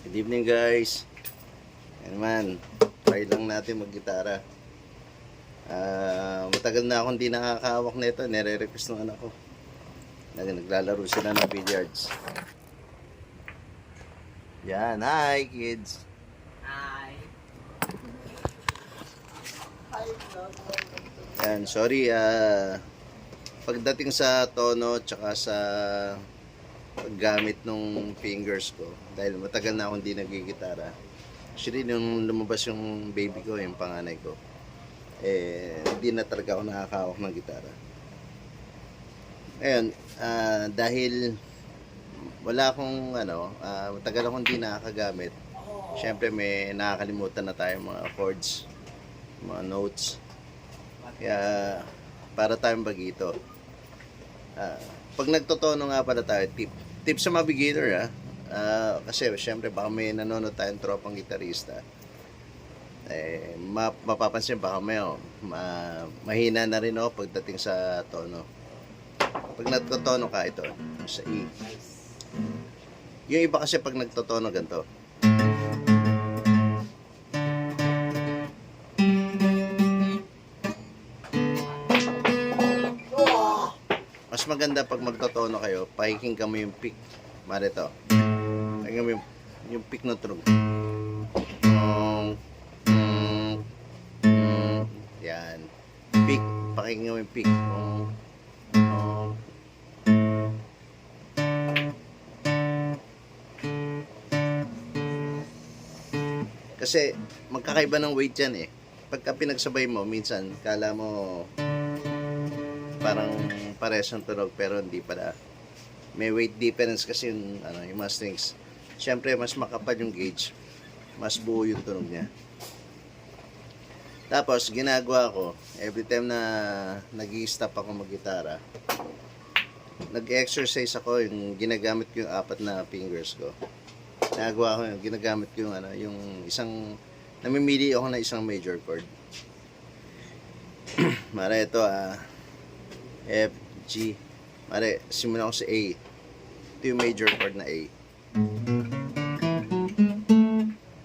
Good evening guys. Yan naman, try lang natin mag-gitara. Matagal na akong di nakakahawak nito. Nire-request ng anak ko. Naglalaro sila ng billiards. Yan, hi kids. Hi. Yan, sorry pagdating sa tono tsaka sa paggamit ng fingers ko dahil matagal na akong di nagigitara. Actually, nung lumabas yung baby ko, yung panganay ko, hindi na talaga ako nakakahawak ng gitara. Ayun, dahil wala akong matagal akong di nakakagamit. Syempre may nakakalimutan na tayo mga chords, mga notes. Kaya para tayong bagito. Pag nagtotono nga pala tayo, tip sa mga beginner kasi syempre baka may nanonood tayong tropang gitarista, mapapansin baka may mahina na rin pagdating sa tono. Pag nagtotono ka, ito sa E. Yung iba kasi pag nagtotono ganito, mas maganda pag magtotono kayo, pakikinggan mo yung pick. Mare to. Pakikinggan mo yung pick ng tunog. Yan. Pick. Pakikinggan mo yung pick. Kasi magkakaiba ng weight yan Pagka pinagsabay mo, minsan kala mo parang pares ang tunog pero hindi pala. May weight difference kasi yung mga strings. Siyempre mas makapal yung gauge, mas buo yung tunog niya. Tapos ginagawa ko every time na nag-i-stop ako mag-gitara, nag-exercise ako, yung ginagamit ko yung apat na fingers ko. Ginagawa ko yung ginagamit ko yung isang, namimili ako na isang major chord. Mara ito F, G. Mare, simula ako sa A. Ito yung major chord na A.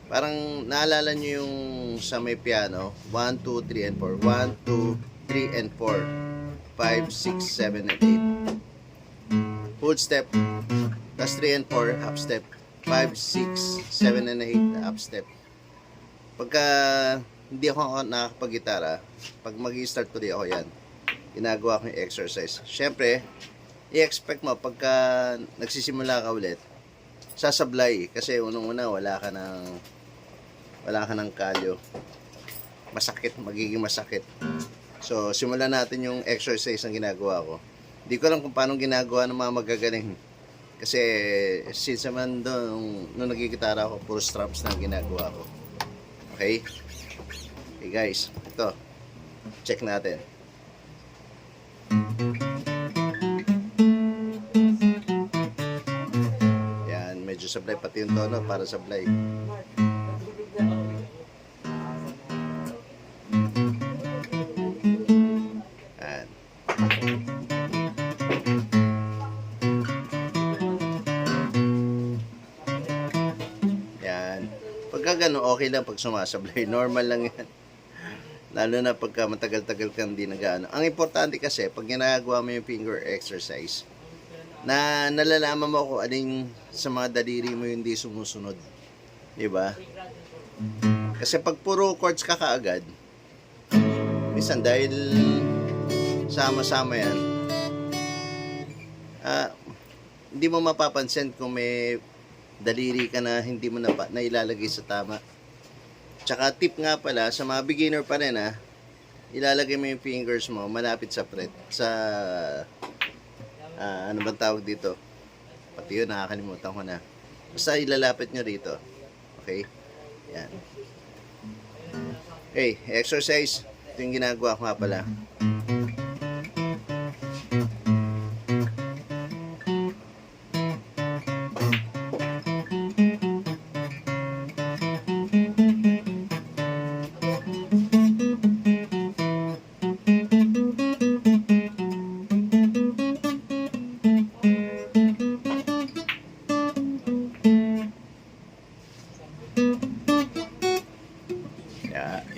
Parang naalala nyo yung sa may piano, 1, 2, 3, and 4. 1, 2, 3, and 4. 5, 6, 7, and 8. Full step. Tapos 3 and 4, half step. 5, 6, 7, and 8, half step. Pagka hindi ako nakakapag-gitara, pag mag-i-start tuloy ako yan, ginagawa ko yung exercise. Siyempre, i-expect mo pagka nagsisimula ka ulit, sasablay kasi unang-una wala ka ng kalyo. Masakit, magiging masakit. So, simulan natin yung exercise na ginagawa ko. Hindi ko alam kung paano ginagawa ng mga magagaling. Kasi since naman doon, nung nagigitara ako, puro strums na ginagawa ko. Okay? Okay guys, ito. Check natin. Yan, medyo sablay pati yung tono para sablay. Yan. Yan. Pagka gano'n, okay lang pag sumasablay. Normal lang yan. Lalo na pagka matagal-tagal kang di nag-ano. Ang importante kasi, pag ginagawa mo yung finger exercise, na nalalaman mo kung aling sa mga daliri mo hindi sumusunod. Diba? Kasi pag puro chords ka kaagad, minsan dahil sama-sama yan, hindi mo mapapansin kung may daliri ka na hindi mo na ilalagay sa tama. Tsaka tip nga pala, sa mga beginner pa rin ilalagay mo yung fingers mo malapit sa fret. Sa, ano bang tawag dito? Pati yun, nakakalimutan ko na. Basta ilalapit nyo rito. Okay? Yan. Okay, exercise. Ito yung ginagawa ko nga pala.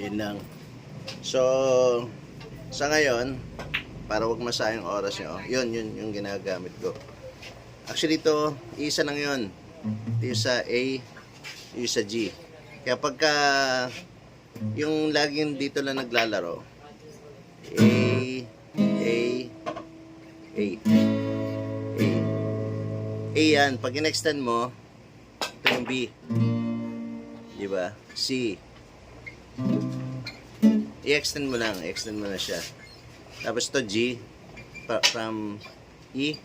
Yun lang. So, sa ngayon, para wag masayang oras nyo, yun yung ginagamit ko. Actually, ito, isa lang yun. Ito yung sa A, yung sa G. Kaya pagka, yung laging dito lang naglalaro, A, A, A, A. A yan. Pag in-extend mo, ito yung B. Diba? C. I-extend mo lang. I-extend mo na siya. Tapos ito G. From E,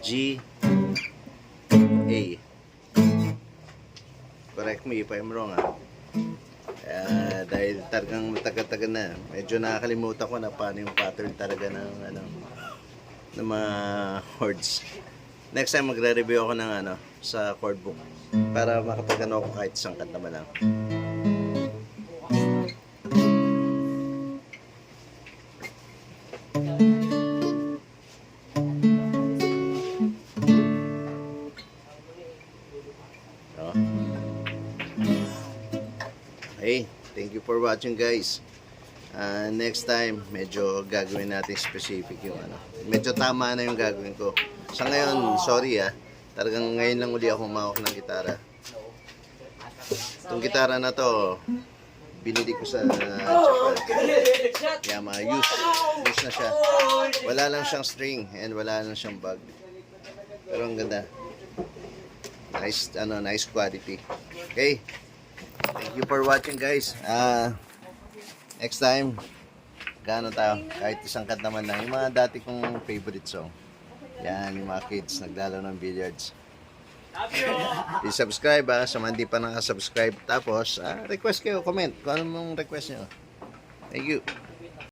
G, A. Correct me if I'm wrong, ha? Dahil talagang matagal-tagal na. Medyo nakakalimutan ko na paano yung pattern talaga ng mga chords. Next time magre-review ako ng sa chord book para makapag-ano ako kahit isang kanta man lang. Oh. Okay, thank you for watching, guys. Next time, medyo gagawin natin specific yung medyo tama na yung gagawin ko. Sa ngayon, sorry talagang ngayon lang uli ako humawak ng gitara. Itong gitara na to, binili ko sa Japan. Yamaha, use na siya. Wala lang siyang string and wala lang siyang bag. Pero ang ganda. Nice quality. Okay. Thank you for watching, guys. Next time, gano'n tayo, kahit isang kanta man lang, yung mga dati kong favorite song. Yan, yung mga kids naglalaro ng billiards. Please subscribe sa mga hindi pa nakasubscribe. Tapos, request kayo, comment kung ano mong request nyo. Thank you.